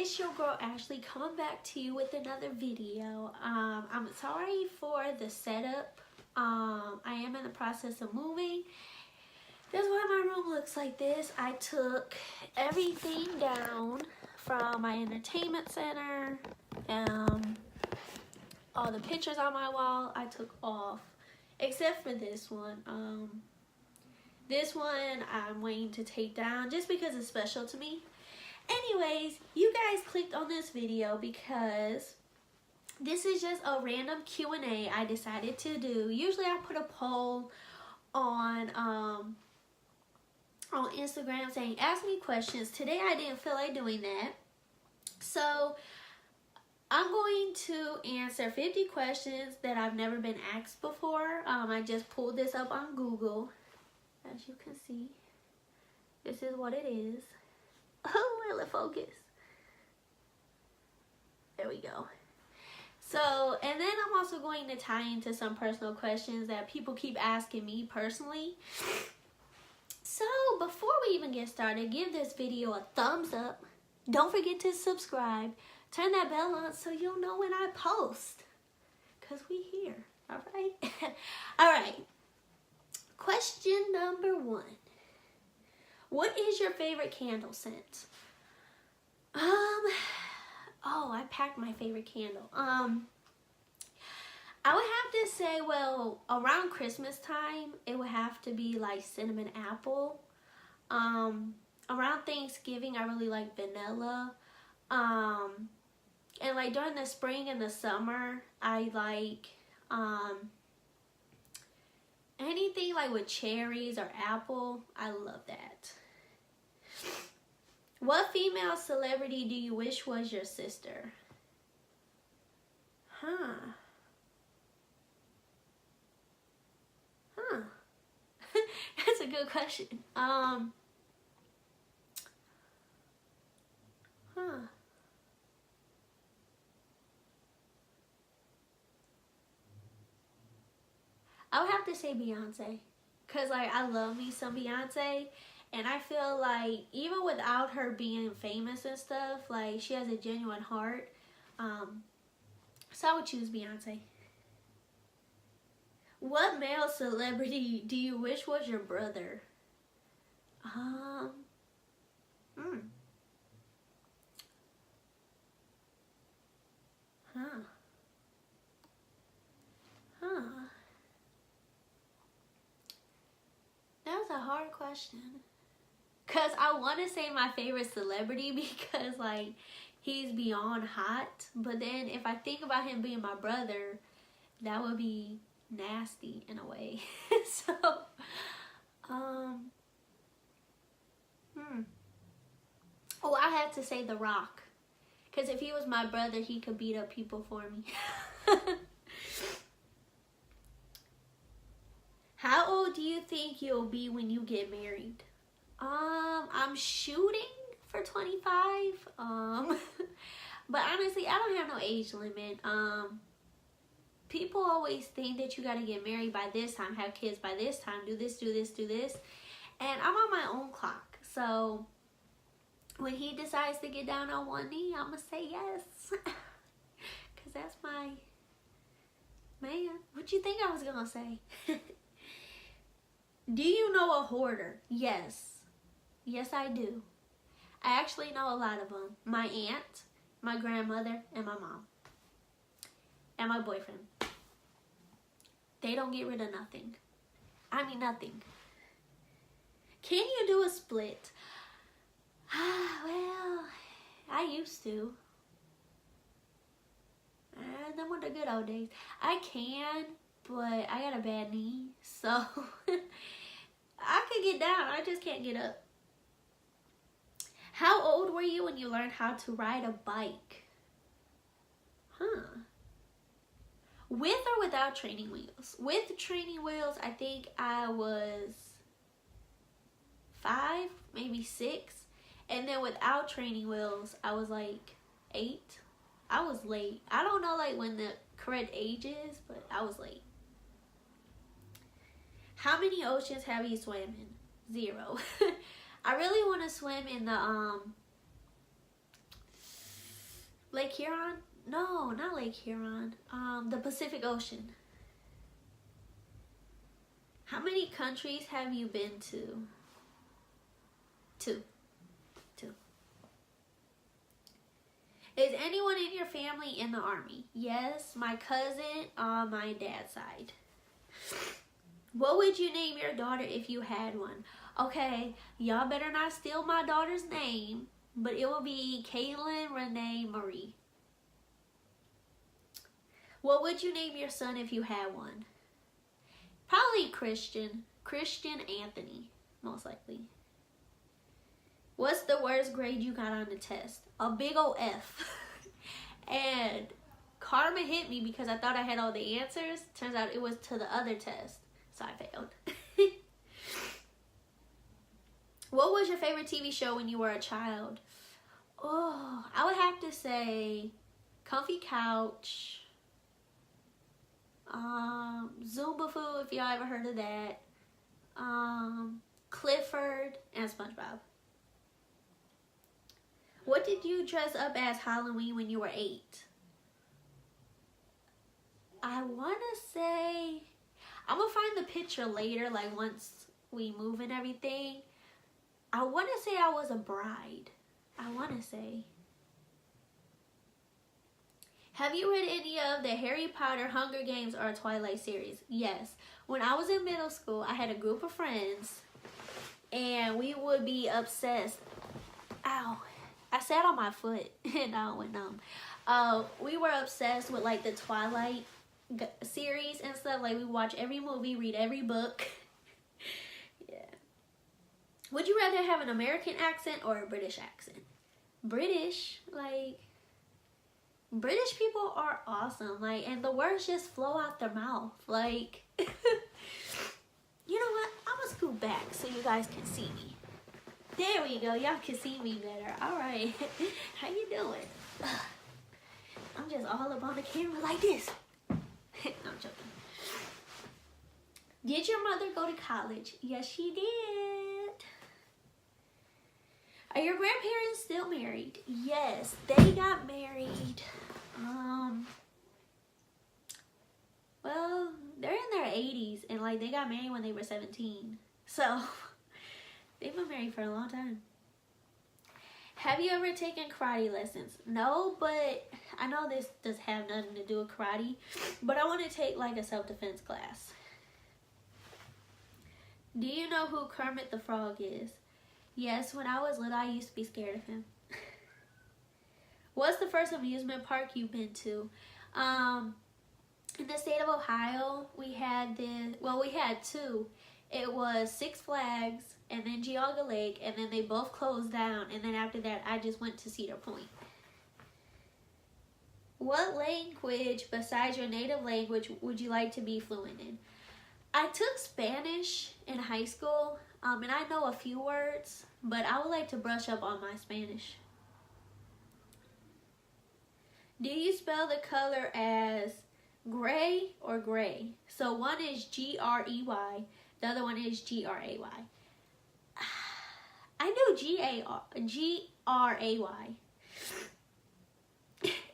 it's your girl Ashley coming back to you with another video. I'm sorry for the setup. I am in the process of moving. That's why my room looks like this. I took everything down from my entertainment center. All the pictures on my wall I took off, except for this one. This one I'm waiting to take down just because it's special to me. Anyways, you guys clicked on this video because this is just a random Q&A I decided to do. Usually I put a poll on Instagram saying ask me questions. Today I didn't feel like doing that. So I'm going to answer 50 questions that I've never been asked before. I just pulled this up on Google. As you can see, this is what it is. Oh, will it focus? There we go. So, and then I'm also going to tie into some personal questions that people keep asking me personally. So, before we even get started, give this video a thumbs up. Don't forget to subscribe. Turn that bell on so you'll know when I post. Because we here, all right? All right. Question number 1. What is your favorite candle scent? Oh, I packed my favorite candle. I would have to say, well, around Christmas time, it would have to be like cinnamon apple. Around Thanksgiving, I really like vanilla. And like during the spring and the summer, I like, anything like with cherries or apple. I love that. What female celebrity do you wish was your sister? That's a good question. I would have to say Beyonce. Cause like I love me some Beyonce. And I feel like even without her being famous and stuff, like she has a genuine heart. So I would choose Beyonce. What male celebrity do you wish was your brother? That was a hard question. Cause I want to say my favorite celebrity because like he's beyond hot. But then if I think about him being my brother, that would be nasty in a way. So, Oh, I had to say The Rock. Cause if he was my brother, he could beat up people for me. How old do you think you'll be when you get married? I'm shooting for 25. But honestly, I don't have no age limit. People always think that you gotta get married by this time, have kids by this time, do this, do this, do this. And I'm on my own clock. So when he decides to get down on one knee, I'm gonna say yes. Cause that's my man. What you think I was gonna say? Do you know a hoarder? Yes. Yes, I do. I actually know a lot of them. My aunt, my grandmother, and my mom. And my boyfriend. They don't get rid of nothing. I mean nothing. Can you do a split? Well, I used to. Them were the good old days. I can, but I got a bad knee. So, I can get down. I just can't get up. How old were you when you learned how to ride a bike? With or without training wheels? With training wheels, I think I was 5, maybe 6. And then without training wheels, I was like 8. I was late. I don't know like when the correct age is, but I was late. How many oceans have you swam in? 0. I really want to swim in the Lake Huron? No, not Lake Huron. The Pacific Ocean. How many countries have you been to? Two. Is anyone in your family in the Army? Yes, my cousin on my dad's side. What would you name your daughter if you had one? Okay, y'all better not steal my daughter's name, but it will be Kaylin Renee Marie. What would you name your son if you had one? Probably Christian. Christian Anthony, most likely. What's the worst grade you got on the test? A big old F. And karma hit me because I thought I had all the answers. Turns out it was to the other test. So I failed. What was your favorite TV show when you were a child? Oh, I would have to say Comfy Couch. Zumba Fu, if y'all ever heard of that. Clifford and SpongeBob. What did you dress up as Halloween when you were 8? I want to say, I'm going to find the picture later, like once we move and everything. I want to say I was a bride. I want to say. Have you read any of the Harry Potter, Hunger Games, or Twilight series? Yes. When I was in middle school, I had a group of friends, and we would be obsessed. Ow. I sat on my foot, and I went numb. We were obsessed with, like, the Twilight series and stuff. Like, we watch every movie, read every book. Yeah. Would you rather have an American accent or a British accent? British, like... British people are awesome, like, and the words just flow out their mouth, like, you know what, I'm gonna scoot back so you guys can see me. There we go, y'all can see me better. Alright, how you doing? I'm just all up on the camera like this. No, I'm joking. Did your mother go to college? Yes, she did. Are your grandparents still married? Yes, they got married. Well, they're in their 80s, and like they got married when they were 17. So, they've been married for a long time. Have you ever taken karate lessons? No, but I know this does have nothing to do with karate, but I want to take like a self-defense class. Do you know who Kermit the Frog is? Yes, when I was little, I used to be scared of him. What's the first amusement park you've been to? In the state of Ohio, we had two. It was Six Flags and then Geauga Lake, and then they both closed down, and then after that, I just went to Cedar Point. What language besides your native language would you like to be fluent in? I took Spanish in high school, and I know a few words, but I would like to brush up on my Spanish. Do you spell the color as gray or gray? So one is G-R-E-Y, the other one is G-R-A-Y. I know G-R-A-Y.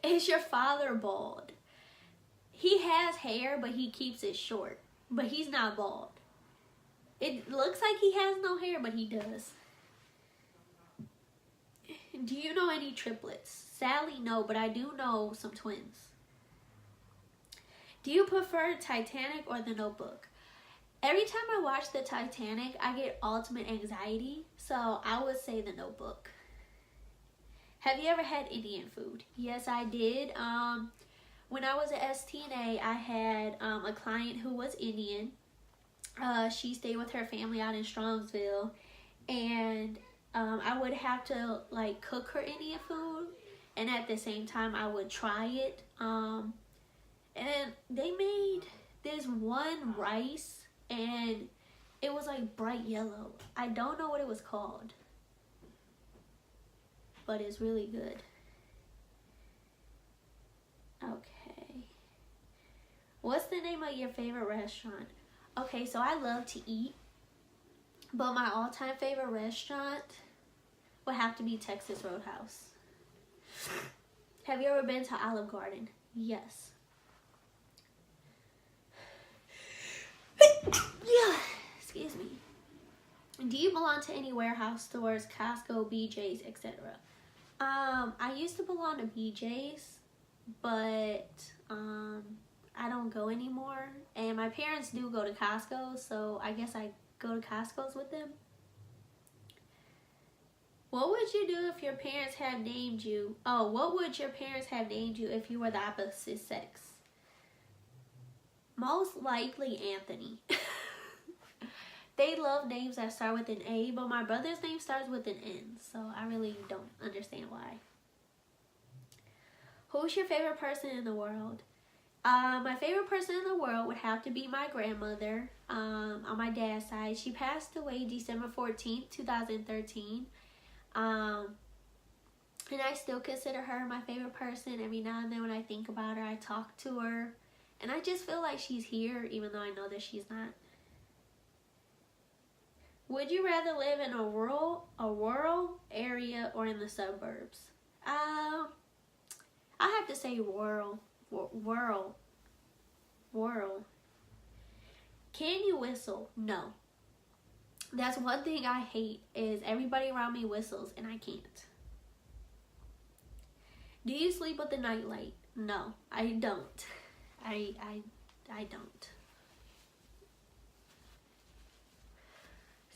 Is your father bald? He has hair, but he keeps it short. But he's not bald. It looks like he has no hair, but he does. Do you know any triplets? Sadly, no, but I do know some twins. Do you prefer Titanic or The Notebook? Every time I watch the Titanic, I get ultimate anxiety, so I would say The Notebook. Have you ever had Indian food? Yes, I did. When I was at STNA, I had a client who was Indian. She stayed with her family out in Strongsville, and I would have to like cook her Indian food, and at the same time I would try it. And they made this one rice, and it was like bright yellow. I don't know what it was called, but it's really good. Okay. What's the name of your favorite restaurant? Okay, so I love to eat, but my all-time favorite restaurant would have to be Texas Roadhouse. Have you ever been to Olive Garden? Yes. Yeah, excuse me. Do you belong to any warehouse stores, Costco, BJ's, etc.? I used to belong to BJ's, but I don't go anymore. And my parents do go to Costco, so I guess I go to Costco's with them. What would you do if your parents had named you? Oh, what would your parents have named you if you were the opposite sex? Most likely Anthony. They love names that start with an A, but my brother's name starts with an N, so I really don't understand why. Who's your favorite person in the world? My favorite person in the world would have to be my grandmother on my dad's side. She passed away December 14th, 2013. And I still consider her my favorite person. Every now and then when I think about her, I talk to her. And I just feel like she's here, even though I know that she's not. Would you rather live in a rural area or in the suburbs? I have to say rural. Can you whistle? No. That's one thing I hate is everybody around me whistles and I can't. Do you sleep with the nightlight? No, I don't. I don't.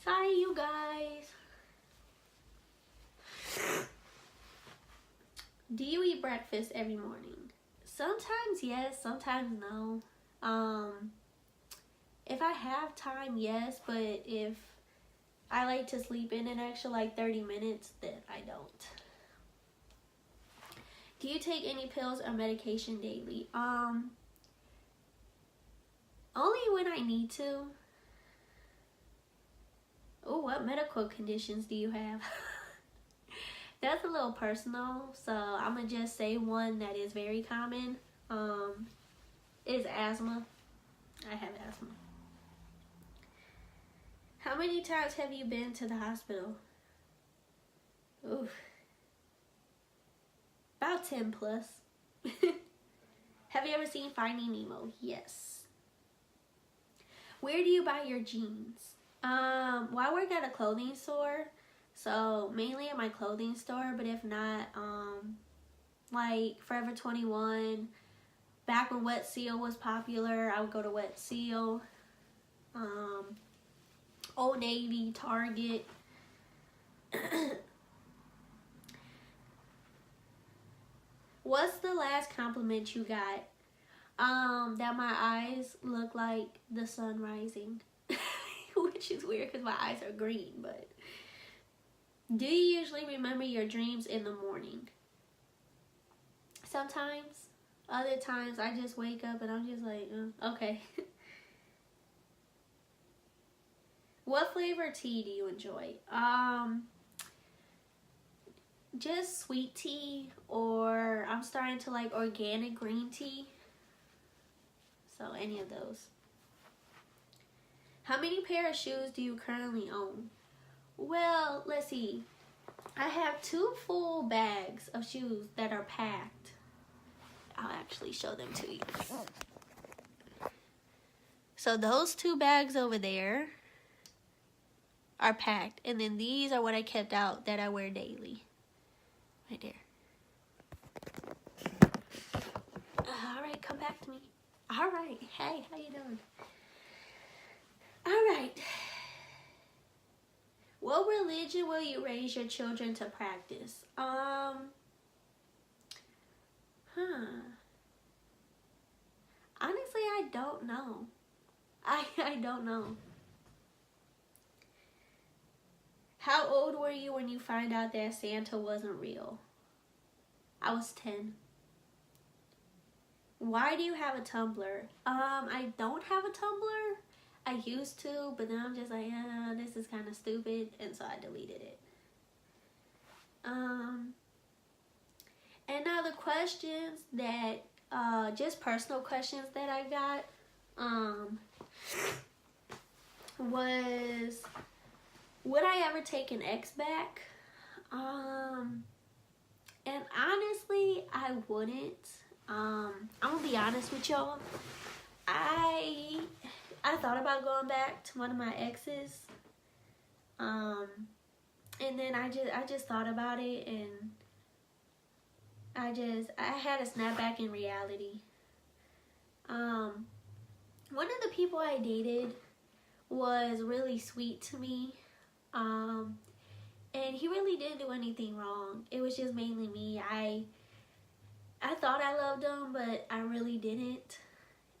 Sorry, you guys. Do you eat breakfast every morning? Sometimes yes, sometimes no. If I have time, yes, but if I like to sleep in an extra like 30 minutes, then I don't. Do you take any pills or medication daily? Only when I need to. Oh, what medical conditions do you have? That's a little personal, so I'm gonna just say one that is very common. Is asthma. I have asthma. How many times have you been to the hospital? Oof. About 10 plus. Have you ever seen Finding Nemo? Yes. Where do you buy your jeans? Well, I work at a clothing store, so mainly at my clothing store, but if not, like Forever 21, back when Wet Seal was popular, I would go to Wet Seal, Old Navy, Target. What's the last compliment you got? That my eyes look like the sun rising. Which is weird because my eyes are green, but do you usually remember your dreams in the morning? Sometimes. Other times I just wake up and I'm just like, okay. What flavor tea do you enjoy? Just sweet tea, or I'm starting to like organic green tea. So any of those. How many pair of shoes do you currently own? Well, let's see. I have 2 full bags of shoes that are packed. I'll actually show them to you. So those 2 bags over there are packed. And then these are what I kept out that I wear daily. Right there. Alright, come back to me. Alright, hey, how you doing? Alright. What religion will you raise your children to practice? Honestly, I don't know. I don't know. How old were you when you found out that Santa wasn't real? I was 10. Why do you have a Tumblr? I don't have a Tumblr. I used to, but then I'm just like, this is kind of stupid, and so I deleted it. And now the questions that, just personal questions that I got, was, would I ever take an ex back? And And honestly, I wouldn't. I'm gonna be honest with y'all. I thought about going back to one of my exes. And then I just thought about it, and I had a snap back in reality. One of the people I dated was really sweet to me. And he really didn't do anything wrong. It was just mainly me. I thought I loved him, but I really didn't.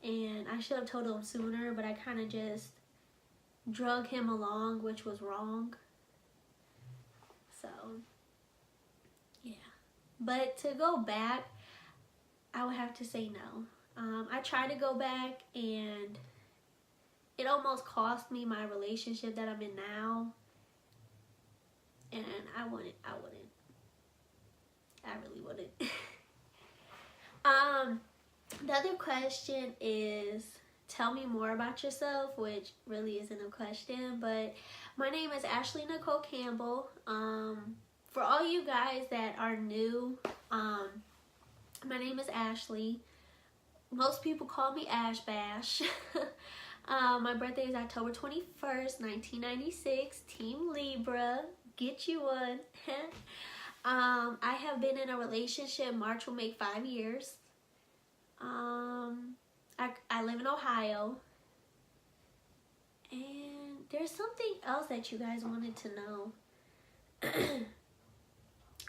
And I should have told him sooner, but I kind of just drug him along, which was wrong. So, yeah. But to go back, I would have to say no. I tried to go back, and it almost cost me my relationship that I'm in now. And I wouldn't. I really wouldn't. The other question is, tell me more about yourself, which really isn't a question, but my name is Ashley Nicole Campbell. For all you guys that are new, my name is Ashley. Most people call me Ash Bash. My birthday is October 21st, 1996, Team Libra. Get you one. I have been in a relationship. March will make 5 years. I live in Ohio. And there's something else that you guys wanted to know.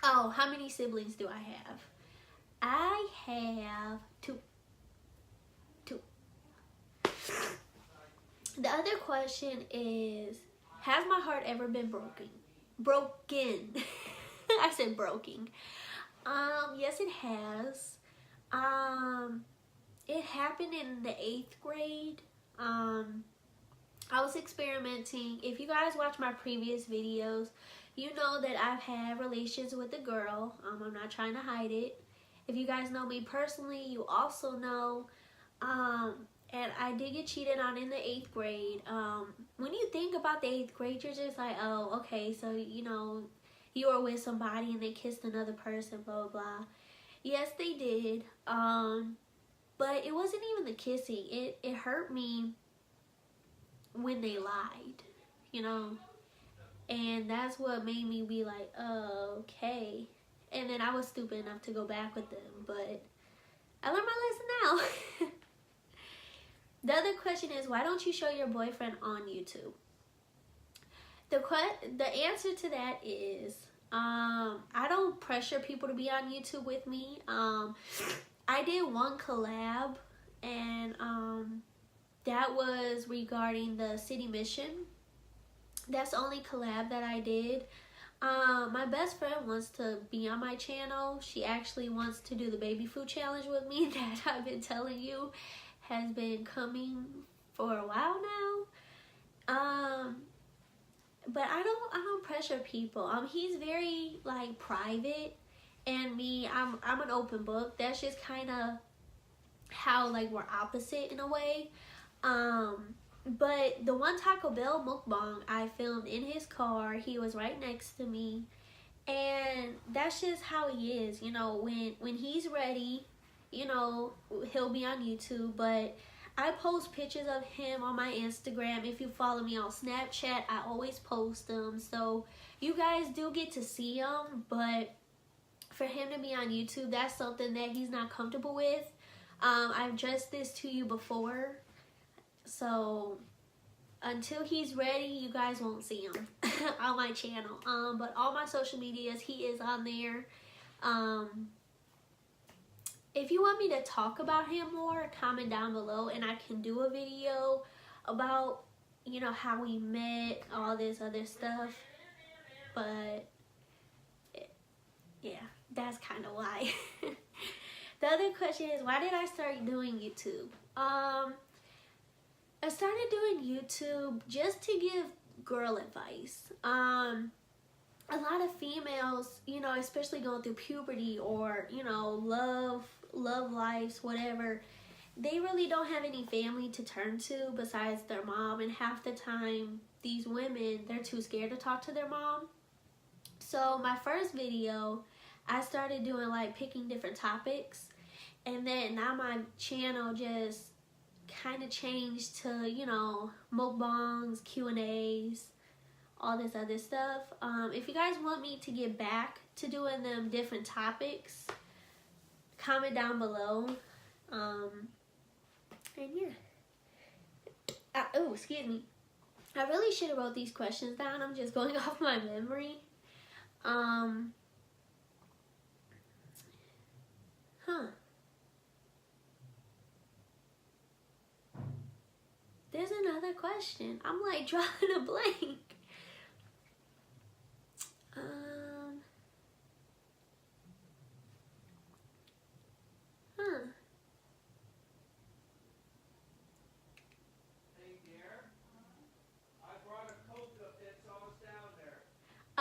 Oh, how many siblings do I have? I have two. The other question is, has my heart ever been broken? I said broken. Yes, it has. It happened in the 8th grade. I was experimenting. If you guys watch my previous videos, you know that I've had relations with a girl. I'm not trying to hide it. If you guys know me personally, you also know. And I did get cheated on in the 8th grade. When you think about the 8th grade, you're just like, oh, okay, so, you know, you were with somebody and they kissed another person, blah, blah, blah. Yes, they did. But it wasn't even the kissing. It hurt me when they lied, you know. And that's what made me be like, oh, okay. And then I was stupid enough to go back with them. But I learned my lesson now. The other question is, why don't you show your boyfriend on YouTube? The answer to that is, I don't pressure people to be on YouTube with me. I did one collab, and that was regarding the city mission. That's the only collab that I did. My best friend wants to be on my channel. She actually wants to do the baby food challenge with me that I've been telling you has been coming for a while now. But I don't pressure people. He's very like private, and me, I'm an open book. That's just kind of how like we're opposite in a way. But the one Taco Bell mukbang I filmed in his car, he was right next to me, and that's just how he is. You know, when he's ready, you know, he'll be on YouTube. But I post pictures of him on my Instagram. If you follow me on Snapchat, I always post them. So you guys do get to see him. But for him to be on YouTube, that's something that he's not comfortable with. I've addressed this to you before. So until he's ready, you guys won't see him on my channel. But all my social medias, he is on there. If you want me to talk about him more, comment down below, and I can do a video about, you know, how we met, all this other stuff. But yeah, that's kind of why. The other question is, why did I start doing YouTube? I started doing YouTube just to give girl advice. A lot of females, you know, especially going through puberty or, you know, love lives, whatever, they really don't have any family to turn to besides their mom. And half the time, these women, they're too scared to talk to their mom. So my first video, I started doing like picking different topics, and then now my channel just kind of changed to, you know, mukbangs, Q&As, all this other stuff. If you guys want me to get back to doing them different topics, comment down below. And yeah. Oh, excuse me. I really should have wrote these questions down. I'm just going off my memory. There's another question. I'm like drawing a blank.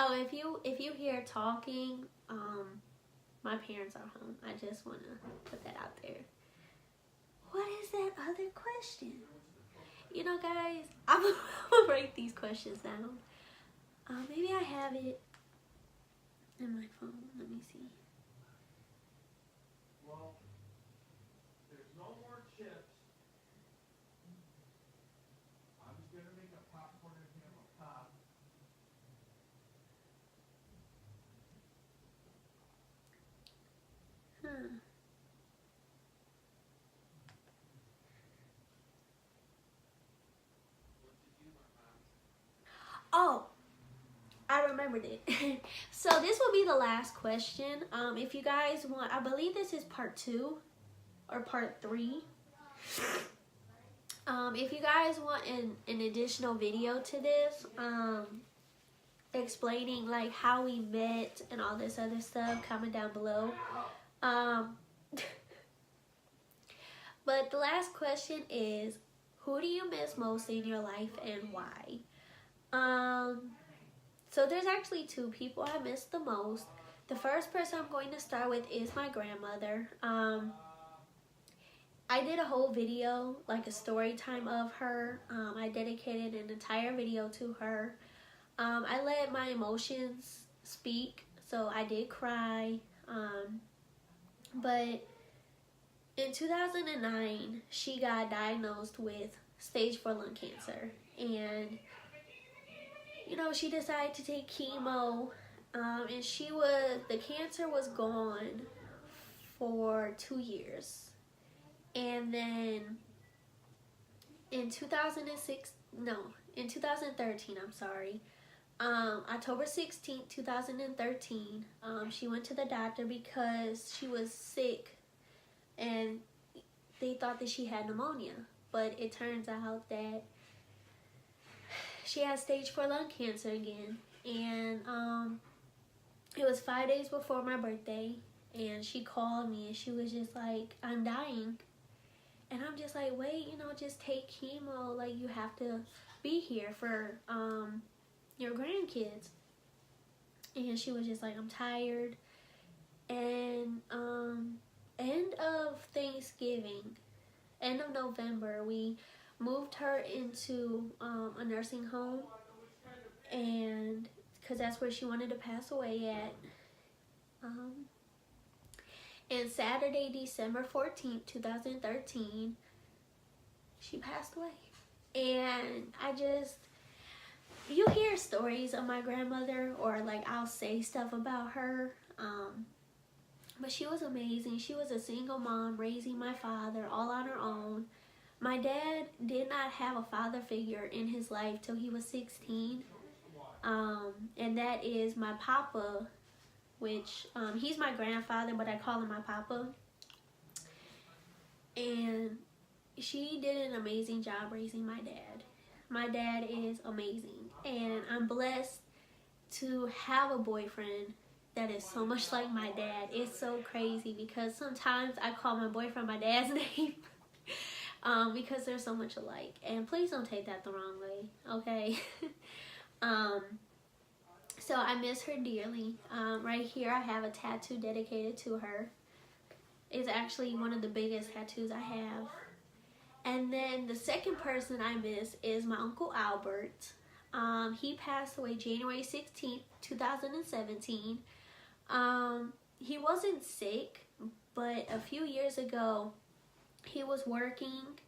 Oh, if you hear talking, my parents are home. I just want to put that out there. What is that other question? You know, guys, I'm gonna write these questions down. Maybe I have it in my phone. Let me see. Well, there's no more chips. I'm just gonna make a popcorn and ham a pop. Oh, I remembered it. So this will be the last question. If you guys want, I believe this is part 2 or part 3. If you guys want an additional video to this, explaining like how we met and all this other stuff, comment down below. But the last question is, who do you miss most in your life and why? So there's actually 2 people I miss the most. The first person I'm going to start with is my grandmother. I did a whole video, like a story time of her. I dedicated an entire video to her. I let my emotions speak, so I did cry. But in 2009, she got diagnosed with stage 4 lung cancer. And, you know, she decided to take chemo. And the cancer was gone for 2 years. And then in 2013, I'm sorry, October 16th, 2013, she went to the doctor because she was sick and they thought that she had pneumonia. But it turns out that she had stage 4 lung cancer again. And it was 5 days before my birthday, and she called me and she was just like, I'm dying. And I'm just like, wait, you know, just take chemo. Like, you have to be here for your grandkids. And she was just like, I'm tired. And end of Thanksgiving, end of November, we moved her into a nursing home. And because that's where she wanted to pass away at. And Saturday, December 14th, 2013, she passed away. And you hear stories of my grandmother, or like I'll say stuff about her. But she was amazing. She was a single mom raising my father all on her own. My dad did not have a father figure in his life till he was 16. And that is my papa, which he's my grandfather, but I call him my papa. And she did an amazing job raising my dad. My dad is amazing, and I'm blessed to have a boyfriend that is so much like my dad. It's so crazy because sometimes I call my boyfriend my dad's name because they're so much alike. And please don't take that the wrong way, okay? So I miss her dearly. Right here I have a tattoo dedicated to her. It's actually one of the biggest tattoos I have. And then the second person I miss is my Uncle Albert. He passed away January 16th, 2017. he wasn't sick, but a few years ago, he was working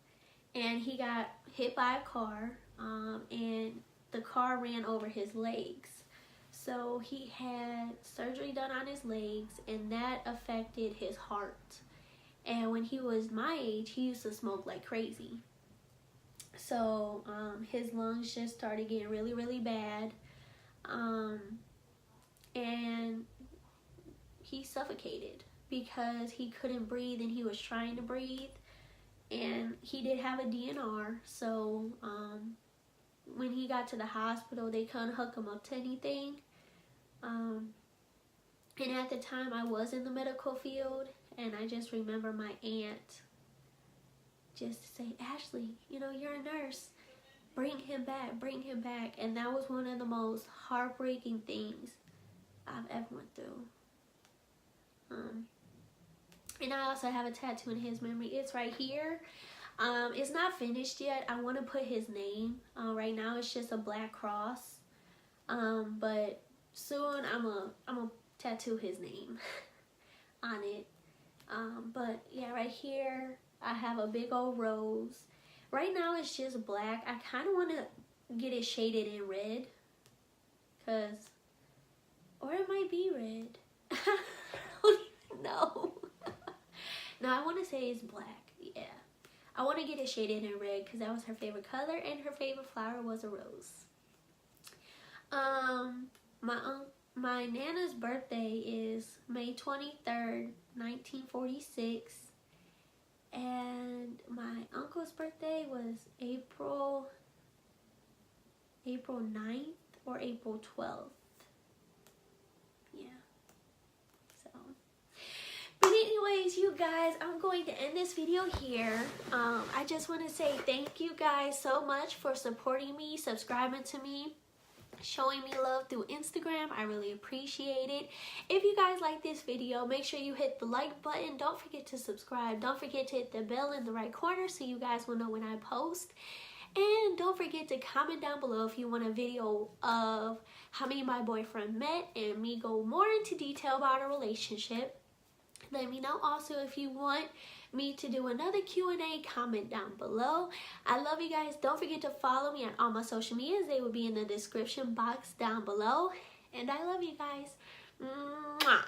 and he got hit by a car, and the car ran over his legs. So he had surgery done on his legs, and that affected his heart. And when he was my age, he used to smoke like crazy. So his lungs just started getting really, really bad. And he suffocated because he couldn't breathe, and he was trying to breathe. And he did have a DNR, so when he got to the hospital, they couldn't hook him up to anything. And at the time, I was in the medical field, and I just remember my aunt just saying, Ashley, you know, you're a nurse. Bring him back, bring him back. And that was one of the most heartbreaking things I've ever went through. And I also have a tattoo in his memory. It's right here. It's not finished yet. I want to put his name. Right now it's just a black cross. But soon I'm a tattoo his name on it. But yeah, right here I have a big old rose. Right now it's just black. I kind of want to get it shaded in red. Or it might be red. I don't even know. No, I want to say it's black. Yeah. I want to get it shaded in red because that was her favorite color, and her favorite flower was a rose. My Nana's birthday is May 23rd, 1946. And my uncle's birthday was April 9th or April 12th. Yeah. So, but anyways, you guys, I'm going to end this video here. I just want to say thank you guys so much for supporting me, subscribing to me, showing me love through Instagram. I really appreciate it. If you guys like this video, make sure you hit the like button. Don't forget to subscribe. Don't forget to hit the bell in the right corner so you guys will know when I post. And don't forget to comment down below if you want a video of how me and my boyfriend met and me go more into detail about our relationship. Let me know also if you want me to do another Q&A. Comment down below. I love you guys. Don't forget to follow me on all my social medias. They will be in the description box down below. And I love you guys. Mwah.